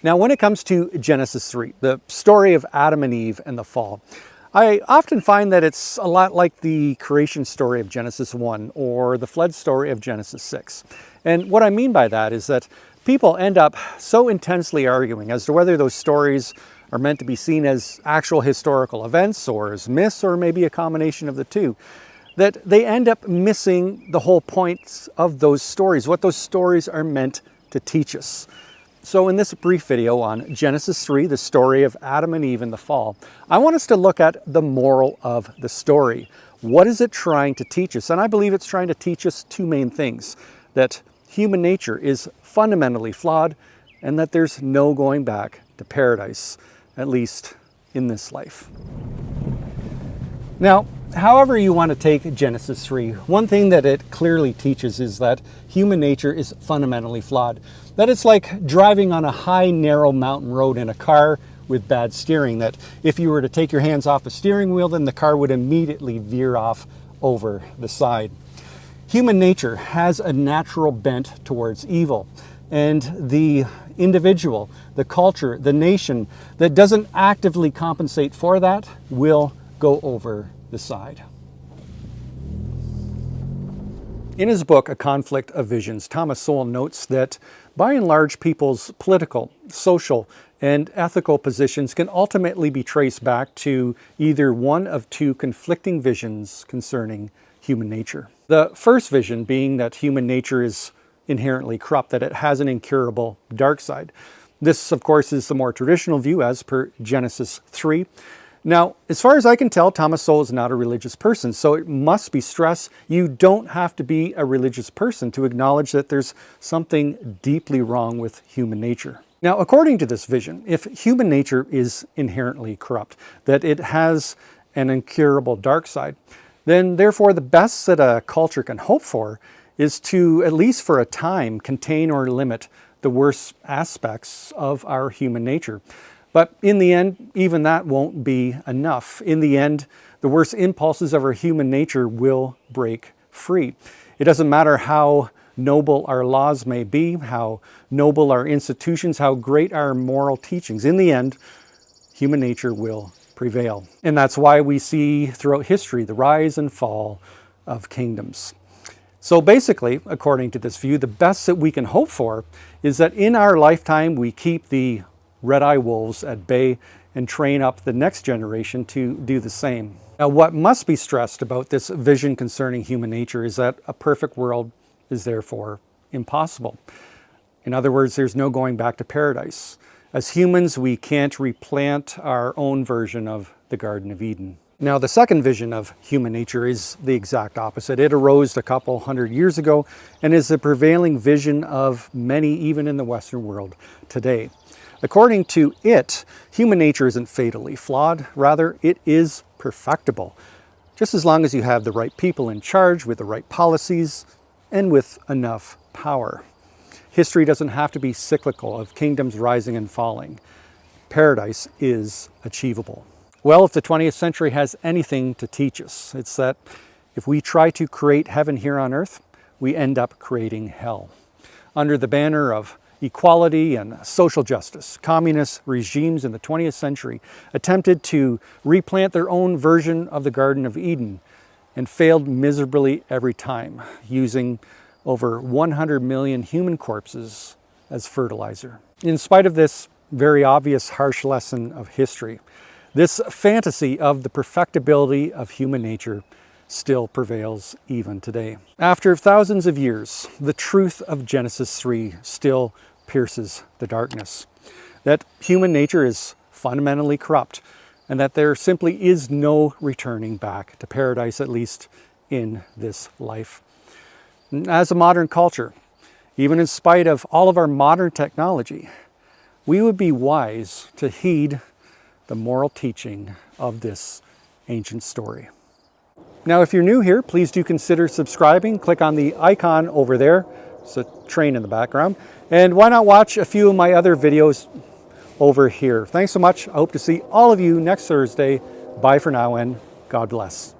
Now, when it comes to Genesis 3, the story of Adam and Eve and the fall, I often find that it's a lot like the creation story of Genesis 1 or the flood story of Genesis 6. And what I mean by that is that people end up so intensely arguing as to whether those stories are meant to be seen as actual historical events or as myths or maybe a combination of the two, that they end up missing the whole point of those stories, what those stories are meant to teach us. So in this brief video on Genesis 3, the story of Adam and Eve and the fall, I want us to look at the moral of the story. What is it trying to teach us? And I believe it's trying to teach us two main things: that human nature is fundamentally flawed and that there's no going back to paradise, at least in this life. Now, however you want to take Genesis 3, one thing that it clearly teaches is that human nature is fundamentally flawed. That it's like driving on a high, narrow mountain road in a car with bad steering, that if you were to take your hands off the steering wheel, then the car would immediately veer off over the side. Human nature has a natural bent towards evil, and the individual, the culture, the nation that doesn't actively compensate for that will go over the side. In his book, A Conflict of Visions, Thomas Sowell notes that by and large, people's political, social, and ethical positions can ultimately be traced back to either one of two conflicting visions concerning human nature. The first vision being that human nature is inherently corrupt, that it has an incurable dark side. This, of course, is the more traditional view as per Genesis 3. Now, as far as I can tell, Thomas Sowell is not a religious person, so it must be stressed you don't have to be a religious person to acknowledge that there's something deeply wrong with human nature. Now, according to this vision, if human nature is inherently corrupt, that it has an incurable dark side, then therefore the best that a culture can hope for is to, at least for a time, contain or limit the worst aspects of our human nature. But in the end, even that won't be enough. In the end, the worst impulses of our human nature will break free. It doesn't matter how noble our laws may be, how noble our institutions, how great our moral teachings. In the end, human nature will prevail. And that's why we see throughout history the rise and fall of kingdoms. So basically, according to this view, the best that we can hope for is that in our lifetime we keep the red-eye wolves at bay and train up the next generation to do the same. Now, what must be stressed about this vision concerning human nature is that a perfect world is therefore impossible. In other words, there's no going back to paradise. As humans, we can't replant our own version of the Garden of Eden. Now, the second vision of human nature is the exact opposite. It arose a couple hundred years ago and is the prevailing vision of many, even in the Western world today. According to it, human nature isn't fatally flawed. Rather, it is perfectible, just as long as you have the right people in charge with the right policies and with enough power. History doesn't have to be cyclical of kingdoms rising and falling. Paradise is achievable. Well, if the 20th century has anything to teach us, it's that if we try to create heaven here on earth, we end up creating hell. Under the banner of equality and social justice, communist regimes in the 20th century attempted to replant their own version of the Garden of Eden and failed miserably every time, using over 100 million human corpses as fertilizer. In spite of this very obvious harsh lesson of history, this fantasy of the perfectibility of human nature still prevails even today. After thousands of years, the truth of Genesis 3 still pierces the darkness. That human nature is fundamentally corrupt and that there simply is no returning back to paradise, at least in this life. As a modern culture, even in spite of all of our modern technology, we would be wise to heed the moral teaching of this ancient story. Now, if you're new here, please do consider subscribing. Click on the icon over there. It's a train in the background. And why not watch a few of my other videos over here. Thanks so much. I hope to see all of you next Thursday. Bye for now and God bless.